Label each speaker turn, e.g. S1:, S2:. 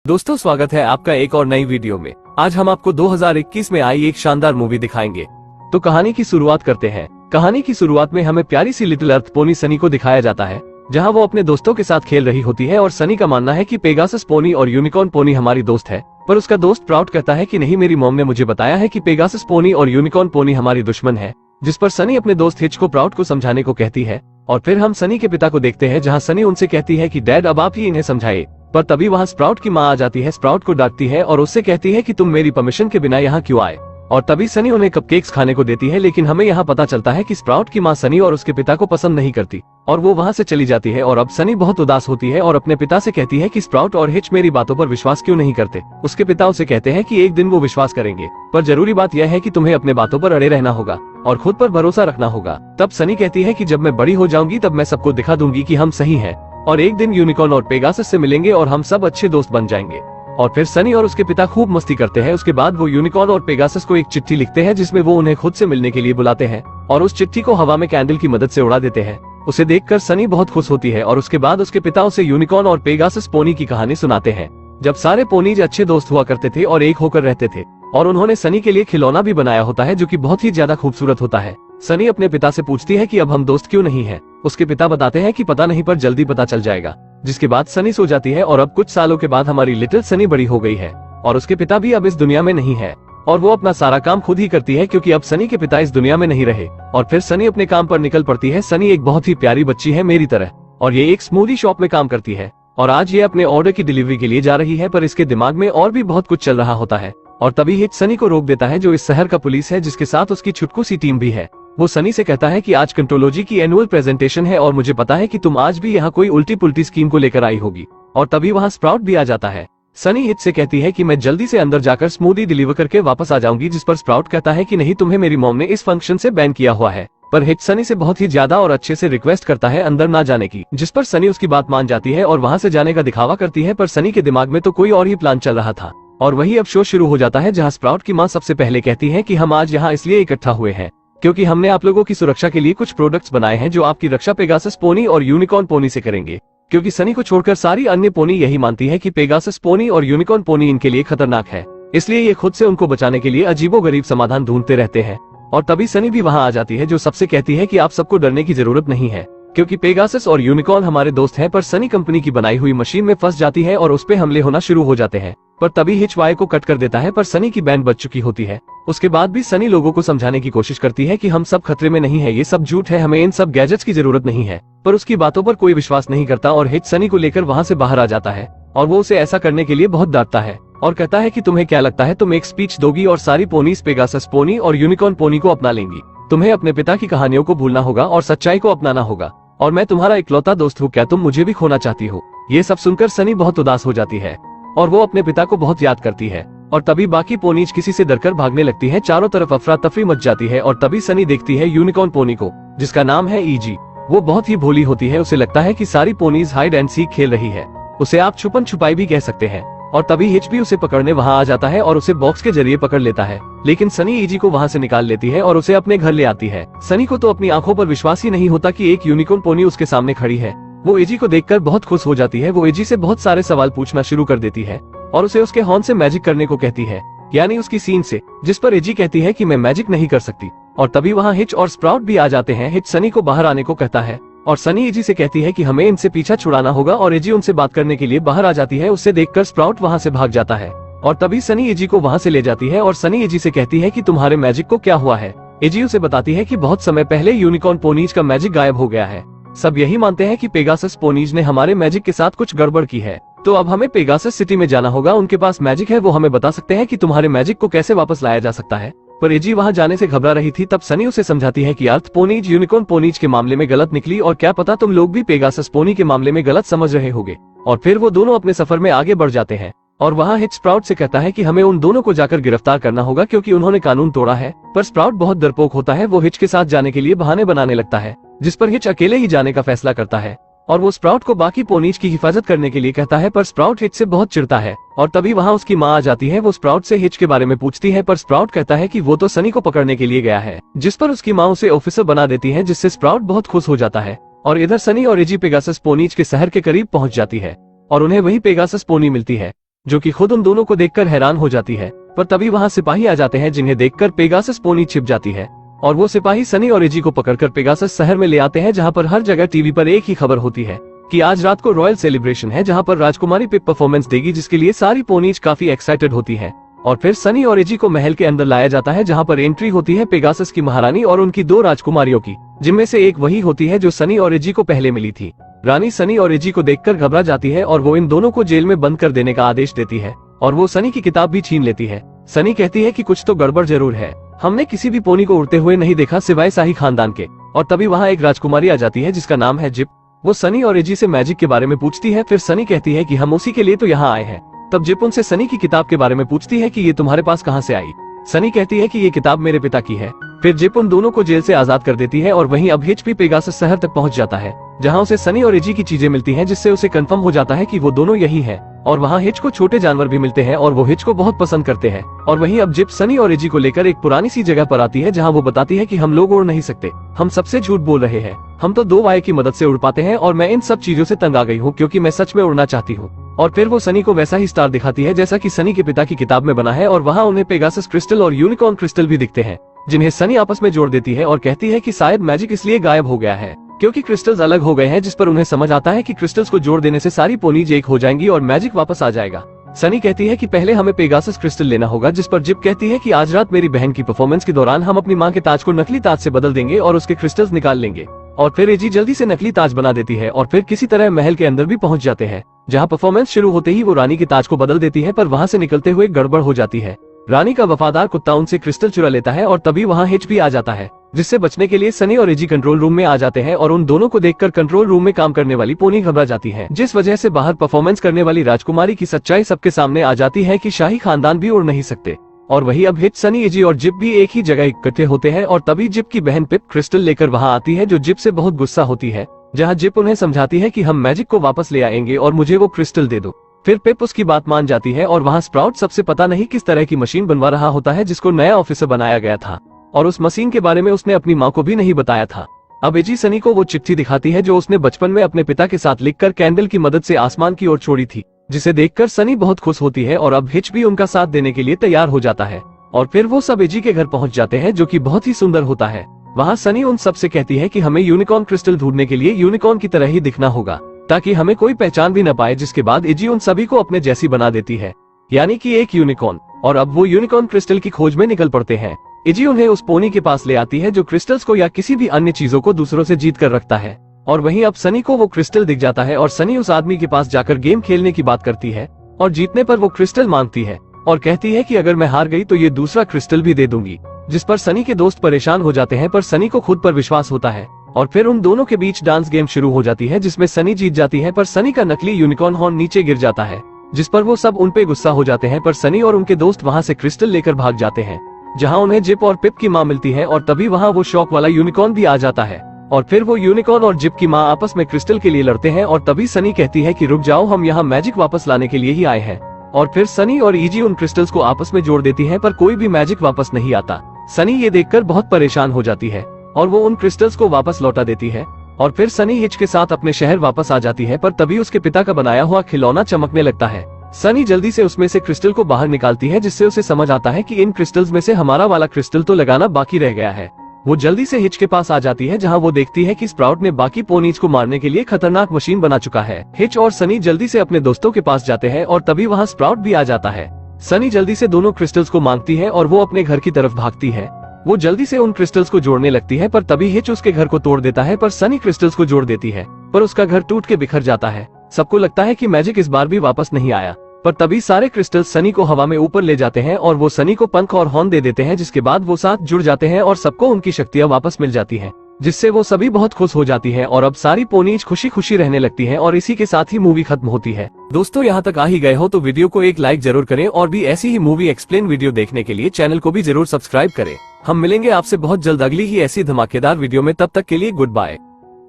S1: दोस्तों स्वागत है आपका एक और नई वीडियो में। आज हम आपको 2021 में आई एक शानदार मूवी दिखाएंगे। तो कहानी की शुरुआत करते हैं। कहानी की शुरुआत में हमें प्यारी सी लिटिल अर्थ पोनी सनी को दिखाया जाता है, जहां वो अपने दोस्तों के साथ खेल रही होती है और सनी का मानना है कि पेगासस पोनी और यूनिकॉर्न पोनी हमारी दोस्त है। पर उसका दोस्त प्राउड कहता है कि नहीं, मेरी मॉम ने मुझे बताया है कि पेगासस पोनी और यूनिकॉर्न पोनी हमारी दुश्मन है। जिस पर सनी अपने दोस्त हिच को प्राउड को समझाने को कहती है। और फिर हम सनी के पिता को देखते हैं, जहां सनी उनसे कहती है कि डैड अब आप ही इन्हें समझाइए। पर तभी वहां स्प्राउट की माँ आ जाती है, स्प्राउट को डांटती है और उससे कहती है कि तुम मेरी परमिशन के बिना यहाँ क्यों आए। और तभी सनी उन्हें कपकेक्स खाने को देती है, लेकिन हमें यहाँ पता चलता है कि स्प्राउट की माँ सनी और उसके पिता को पसंद नहीं करती और वो वहाँ से चली जाती है। और अब सनी बहुत उदास होती है और अपने पिता से कहती है कि स्प्राउट और हिच मेरी बातों पर विश्वास क्यों नहीं करते। उसके पिता उसे कहते हैं कि एक दिन वो विश्वास करेंगे, पर जरूरी बात यह है कि तुम्हें अपने बातों पर अड़े रहना होगा और खुद पर भरोसा रखना होगा। तब सनी कहती है कि जब मैं बड़ी हो जाऊंगी तब मैं सबको दिखा दूंगी कि हम सही हैं और एक दिन यूनिकॉर्न और पेगासस से मिलेंगे और हम सब अच्छे दोस्त बन जाएंगे। और फिर सनी और उसके पिता खूब मस्ती करते हैं। उसके बाद वो यूनिकॉर्न और पेगासस को एक चिट्ठी लिखते हैं, जिसमें वो उन्हें खुद से मिलने के लिए बुलाते हैं और उस चिट्ठी को हवा में कैंडल की मदद से उड़ा देते हैं। उसे देखकर सनी बहुत खुश होती है और उसके बाद उसके पिता उसे यूनिकॉर्न और पेगासस पोनी की कहानी सुनाते हैं, जब सारे पोनीज अच्छे दोस्त हुआ करते थे और एक होकर रहते थे। और उन्होंने सनी के लिए खिलौना भी बनाया होता है, जो कि बहुत ही ज्यादा खूबसूरत होता है। सनी अपने पिता से पूछती है कि अब हम दोस्त क्यों नहीं हैं। उसके पिता बताते हैं कि पता नहीं, पर जल्दी पता चल जाएगा। जिसके बाद सनी सो जाती है और अब कुछ सालों के बाद हमारी लिटिल सनी बड़ी हो गई है और उसके पिता भी अब इस दुनिया में नहीं है और वो अपना सारा काम खुद ही करती है, क्योंकि अब सनी के पिता इस दुनिया में नहीं रहे। और फिर सनी अपने काम पर निकल पड़ती है। सनी एक बहुत ही प्यारी बच्ची है मेरी तरह, और ये एक स्मूदी शॉप में काम करती है और आज ये अपने ऑर्डर की डिलीवरी के लिए जा रही है, पर इसके दिमाग में और भी बहुत कुछ चल रहा होता है। और तभी हिच सनी को रोक देता है, जो इस शहर का पुलिस है, जिसके साथ उसकी छुटकू सी टीम भी है। वो सनी से कहता है कि आज कंट्रोलॉजी की एनुअल प्रेजेंटेशन है और मुझे पता है कि तुम आज भी यहाँ कोई उल्टी पुल्टी स्कीम को लेकर आई होगी। और तभी वहाँ स्प्राउट भी आ जाता है। सनी हिच से कहती है कि मैं जल्दी से अंदर जाकर स्मूदी डिलीवर करके वापस आ जाऊंगी, जिस पर स्प्राउट कहता है कि नहीं, तुम्हें मेरी मॉम ने इस फंक्शन से बैन किया हुआ है। पर हिच सनी से बहुत ही ज्यादा और अच्छे से रिक्वेस्ट करता है अंदर ना जाने की, जिस पर सनी उसकी बात मान जाती है और वहाँ से जाने का दिखावा करती है। पर सनी के दिमाग में तो कोई और ही प्लान चल रहा था। और वही अब शो शुरू हो जाता है, जहाँ स्प्राउट की माँ सबसे पहले कहती है कि हम आज यहाँ इसलिए इकट्ठा हुए हैं क्योंकि हमने आप लोगों की सुरक्षा के लिए कुछ प्रोडक्ट्स बनाए हैं, जो आपकी रक्षा पेगासस पोनी और यूनिकॉर्न पोनी से करेंगे। क्योंकि सनी को छोड़कर सारी अन्य पोनी यही मानती है कि पेगासस पोनी और यूनिकॉर्न पोनी इनके लिए खतरनाक है, इसलिए ये खुद से उनको बचाने के लिए अजीबोगरीब समाधान ढूंढते रहते हैं। और तभी सनी भी वहाँ आ जाती है, जो सबसे कहती है कि आप सबको डरने की जरूरत नहीं है, क्योंकि पेगासस और यूनिकॉर्न हमारे दोस्त हैं। पर सनी कंपनी की बनाई हुई मशीन में फंस जाती है और उस पे हमले होना शुरू हो जाते हैं। पर तभी हिच वाई को कट कर देता है, पर सनी की बैंड बज चुकी होती है। उसके बाद भी सनी लोगों को समझाने की कोशिश करती है कि हम सब खतरे में नहीं है, ये सब झूठ है, हमें इन सब गैजेट्स की जरूरत नहीं है। पर उसकी बातों पर कोई विश्वास नहीं करता और हिच सनी को लेकर वहाँ से बाहर आ जाता है और वो उसे ऐसा करने के लिए बहुत डांटता है और कहता है कि तुम्हें क्या लगता है, तुम एक स्पीच दोगी और सारी पोनीज पेगासस पोनी और यूनिकॉर्न पोनी को अपना लेंगी। तुम्हें अपने पिता की कहानियों को भूलना होगा और सच्चाई को अपनाना होगा, और मैं तुम्हारा इकलौता दोस्त हूँ, क्या तुम मुझे भी खोना चाहती हो। ये सब सुनकर सनी बहुत उदास हो जाती है और वो अपने पिता को बहुत याद करती है। और तभी बाकी पोनीज किसी से डरकर भागने लगती हैं। चारों तरफ अफरा तफरी मच जाती है और तभी सनी देखती है यूनिकॉर्न पोनी को, जिसका नाम है ईजी। वो बहुत ही भोली होती है, उसे लगता है कि सारी पोनीज हाइड एंड सीक खेल रही है। उसे आप छुपन छुपाई भी कह सकते हैं। और तभी हिच भी उसे पकड़ने वहाँ आ जाता है और उसे बॉक्स के जरिए पकड़ लेता है, लेकिन सनी ईजी को वहाँ से निकाल लेती है और उसे अपने घर ले आती है। सनी को तो अपनी आंखों पर विश्वास ही नहीं होता कि एक यूनिकॉर्न पोनी उसके सामने खड़ी है। वो एजी को देखकर बहुत खुश हो जाती है। वो एजी से बहुत सारे सवाल पूछना शुरू कर देती है और उसे उसके हॉर्न से मैजिक करने को कहती है, यानी उसकी सीन से, जिस पर एजी कहती है कि मैं मैजिक नहीं कर सकती। और तभी वहाँ हिच और स्प्राउट भी आ जाते हैं। हिच सनी को बाहर आने को कहता है और सनी एजी से कहती है कि हमें इनसे पीछा छुड़ाना होगा और एजी उनसे बात करने के लिए बाहर आ जाती है। उससे देखकर स्प्राउट वहाँ से भाग जाता है और तभी सनी एजी को वहाँ से ले जाती है और सनी एजी से कहती है कि तुम्हारे मैजिक को क्या हुआ है। एजी उसे बताती है कि बहुत समय पहले यूनिकॉर्न पोनीज का मैजिक गायब हो गया है। सब यही मानते हैं कि पेगासस पोनीज ने हमारे मैजिक के साथ कुछ गड़बड़ की है, तो अब हमें पेगासस सिटी में जाना होगा। उनके पास मैजिक है, वो हमें बता सकते हैं कि तुम्हारे मैजिक को कैसे वापस लाया जा सकता है। पर एजी वहाँ जाने से घबरा रही थी। तब सनी उसे समझाती है कि अर्थ पोनीज यूनिकॉर्न पोनीज के मामले में गलत निकली और क्या पता तुम लोग भी पेगासस पोनी के मामले में गलत समझ रहे होगे। और फिर वो दोनों अपने सफर में आगे बढ़ जाते हैं और वहाँ हिच स्प्राउट से कहता है कि हमें उन दोनों को जाकर गिरफ्तार करना होगा, क्योंकि उन्होंने कानून तोड़ा है। पर स्प्राउट बहुत डरपोक होता है। वो हिच के साथ जाने के लिए बहाने बनाने लगता है, जिस पर हिच अकेले ही जाने का फैसला करता है और वो स्प्राउट को बाकी पोनीज की हिफाजत करने के लिए कहता है। पर स्प्राउट हिच से बहुत चिढ़ता है और तभी वहाँ उसकी माँ आ जाती है। वो स्प्राउट से हिच के बारे में पूछती है, पर स्प्राउट कहता है कि वो तो सनी को पकड़ने के लिए गया है, जिस पर उसकी माँ उसे ऑफिसर बना देती है, जिससे स्प्राउट बहुत खुश हो जाता है। और इधर सनी और एजी पेगासस पोनीज के शहर के करीब पहुंच जाती है और उन्हें वही पेगासस पोनी मिलती है। जो कि खुद उन दोनों को देखकर हैरान हो जाती है। पर तभी वहाँ सिपाही आ जाते हैं जिन्हें देखकर पेगासस पोनी छिप जाती है और वो सिपाही सनी और एजी को पकड़कर पेगासस शहर में ले आते हैं, जहाँ पर हर जगह टीवी पर एक ही खबर होती है कि आज रात को रॉयल सेलिब्रेशन है, जहाँ पर राजकुमारी पिप परफॉर्मेंस देगी, जिसके लिए सारी पोनीज काफी एक्साइटेड होती है। और फिर सनी और एजी को महल के अंदर लाया जाता है, जहाँ पर एंट्री होती है पेगासस की महारानी और उनकी 2 राजकुमारियों की, जिनमें से एक वही होती है जो सनी और एजी को पहले मिली थी। रानी सनी और एजी को देखकर घबरा जाती है और वो इन दोनों को जेल में बंद कर देने का आदेश देती है और वो सनी की किताब भी छीन लेती है। सनी कहती है कि कुछ तो गड़बड़ जरूर है, हमने किसी भी पोनी को उड़ते हुए नहीं देखा सिवाय शाही खानदान के। और तभी वहाँ एक राजकुमारी आ जाती है जिसका नाम है जिप। वो सनी और एजी से मैजिक के बारे में पूछती है। फिर सनी कहती है कि हम उसी के लिए तो यहाँ आए हैं। तब जिप उनसे सनी की किताब के बारे में पूछती है कि ये तुम्हारे पास कहाँ से आई। सनी कहती है कि ये किताब मेरे पिता की है। फिर जिप उन दोनों को जेल से आजाद कर देती है और वहीं अब हिच भी पेगासस शहर तक पहुंच जाता है, जहां उसे सनी और एजी की चीजें मिलती हैं, जिससे उसे कंफर्म हो जाता है कि वो दोनों यही हैं। और वहां हिच को छोटे जानवर भी मिलते हैं और वो हिच को बहुत पसंद करते हैं। और वहीं अब जिप सनी और एजी को लेकर एक पुरानी सी जगह पर आती है, जहां वो बताती है कि हम लोग उड़ नहीं सकते, हम सबसे झूठ बोल रहे हैं, हम तो 2 वाय की मदद से उड़ पाते हैं और मैं इन सब चीजों से तंग आ गई हूँ क्योंकि मैं सच में उड़ना चाहती हूँ। और फिर वो सनी को वैसा ही स्टार दिखाती है जैसा कि सनी के पिता की किताब में बना है और वहाँ उन्हें पेगासस क्रिस्टल और यूनिकॉर्न क्रिस्टल भी दिखते हैं, जिन्हें सनी आपस में जोड़ देती है और कहती है कि शायद मैजिक इसलिए गायब हो गया है क्योंकि क्रिस्टल्स अलग हो गए हैं, जिस पर उन्हें समझ आता है कि क्रिस्टल्स को जोड़ देने से सारी पोनीज एक हो जाएंगी और मैजिक वापस आ जाएगा। सनी कहती है कि पहले हमें पेगासस क्रिस्टल लेना होगा, जिस पर जिप कहती है कि आज रात मेरी बहन की परफॉर्मेंस के दौरान हम अपनी माँ के ताज को नकली ताज से बदल देंगे और उसके क्रिस्टल्स निकाल लेंगे। और फिर एजी जल्दी से नकली ताज बना देती है और फिर किसी तरह महल के अंदर भी पहुंच जाते हैं, जहां परफॉर्मेंस शुरू होते ही वो रानी के ताज को बदल देती है, पर वहां से निकलते हुए गड़बड़ हो जाती है। रानी का वफादार कुत्ता उनसे क्रिस्टल चुरा लेता है और तभी वहां हिच भी आ जाता है, जिससे बचने के लिए सनी और एजी कंट्रोल रूम में आ जाते हैं और उन दोनों को देखकर कंट्रोल रूम में काम करने वाली पोनी घबरा जाती है, जिस वजह से बाहर परफॉर्मेंस करने वाली राजकुमारी की सच्चाई सबके सामने आ जाती है कि शाही खानदान भी उड़ नहीं सकते। और वही अब हिच सनी एजी और जिप भी एक ही जगह इकट्ठे होते हैं और तभी जिप की बहन पिप क्रिस्टल लेकर वहां आती है, जो जिप से बहुत गुस्सा होती है, जहां जिप उन्हें समझाती है कि हम मैजिक को वापस ले आएंगे और मुझे वो क्रिस्टल दे दो। फिर पिप उसकी बात मान जाती है और वहां स्प्राउट सबसे पता नहीं किस तरह की मशीन बनवा रहा होता है, जिसको नया ऑफिसर बनाया गया था और उस मशीन के बारे में उसने अपनी माँ को भी नहीं बताया था। अब एजी सनी को वो चिट्ठी दिखाती है जो उसने बचपन में अपने पिता के साथ लिखकर कैंडल की मदद से आसमान की ओर छोड़ी थी, जिसे देखकर सनी बहुत खुश होती है और अब हिच भी उनका साथ देने के लिए तैयार हो जाता है। और फिर वो सब एजी के घर पहुंच जाते हैं, जो कि बहुत ही सुंदर होता है। वहाँ सनी उन सब से कहती है कि हमें यूनिकॉर्न क्रिस्टल ढूंढने के लिए यूनिकॉर्न की तरह ही दिखना होगा ताकि हमें कोई पहचान भी न पाए, जिसके बाद एजी उन सभी को अपने जैसी बना देती है, यानी कि एक यूनिकॉर्न। और अब वो यूनिकॉर्न क्रिस्टल की खोज में निकल पड़ते हैं। एजी उन्हें उस पोनी के पास ले आती है जो क्रिस्टल्स को या किसी भी अन्य चीजों को दूसरों से जीत कर रखता है। और वहीं अब सनी को वो क्रिस्टल दिख जाता है और सनी उस आदमी के पास जाकर गेम खेलने की बात करती है और जीतने पर वो क्रिस्टल मांगती है और कहती है कि अगर मैं हार गई तो ये दूसरा क्रिस्टल भी दे दूंगी, जिस पर सनी के दोस्त परेशान हो जाते हैं, पर सनी को खुद पर विश्वास होता है। और फिर उन दोनों के बीच डांस गेम शुरू हो जाती है, जिसमें सनी जीत जाती है, पर सनी का नकली यूनिकॉर्न हॉर्न नीचे गिर जाता है, जिस पर वो सब उन पे गुस्सा हो जाते हैं। पर सनी और उनके दोस्त वहाँ से क्रिस्टल लेकर भाग जाते हैं, जहाँ उन्हें जिप और पिप की माँ मिलती है और तभी वहाँ वो शॉक वाला यूनिकॉर्न भी आ जाता है। और फिर वो यूनिकॉर्न और जिप की माँ आपस में क्रिस्टल के लिए लड़ते हैं और तभी सनी कहती है कि रुक जाओ, हम यहाँ मैजिक वापस लाने के लिए ही आए हैं। और फिर सनी और ईजी उन क्रिस्टल्स को आपस में जोड़ देती है, पर कोई भी मैजिक वापस नहीं आता। सनी ये देखकर बहुत परेशान हो जाती है और वो उन क्रिस्टल्स को वापस लौटा देती है। और फिर सनी हिच के साथ अपने शहर वापस आ जाती है, पर तभी उसके पिता का बनाया हुआ खिलौना चमकने लगता है। सनी जल्दी से उसमें से क्रिस्टल को बाहर निकालती है, जिससे उसे समझ आता है कि इन क्रिस्टल्स में से हमारा वाला क्रिस्टल तो लगाना बाकी रह गया है। वो जल्दी से हिच के पास आ जाती है, जहां वो देखती है कि स्प्राउट ने बाकी पोनीज को मारने के लिए खतरनाक मशीन बना चुका है। हिच और सनी जल्दी से अपने दोस्तों के पास जाते हैं और तभी वहां स्प्राउट भी आ जाता है। सनी जल्दी से दोनों क्रिस्टल्स को मांगती है और वो अपने घर की तरफ भागती है। वो जल्दी से उन क्रिस्टल्स को जोड़ने लगती है, पर तभी हिच उसके घर को तोड़ देता है, पर सनी क्रिस्टल्स को जोड़ देती है, पर उसका घर टूट के बिखर जाता है। सबको लगता है कि मैजिक इस बार भी वापस नहीं आया, पर तभी सारे क्रिस्टल्स सनी को हवा में ऊपर ले जाते हैं और वो सनी को पंख और हॉर्न दे देते हैं, जिसके बाद वो साथ जुड़ जाते हैं और सबको उनकी शक्तियां वापस मिल जाती हैं, जिससे वो सभी बहुत खुश हो जाती हैं और अब सारी पोनीज खुशी खुशी रहने लगती हैं और इसी के साथ ही मूवी खत्म होती है। दोस्तों, यहाँ तक आ ही गए हो तो वीडियो को एक लाइक जरूर करें और भी ऐसी ही मूवी एक्सप्लेन वीडियो देखने के लिए चैनल को भी जरूर सब्सक्राइब करें। हम मिलेंगे आपसे बहुत जल्द अगली ही ऐसी धमाकेदार वीडियो में, तब तक के लिए गुड बाय।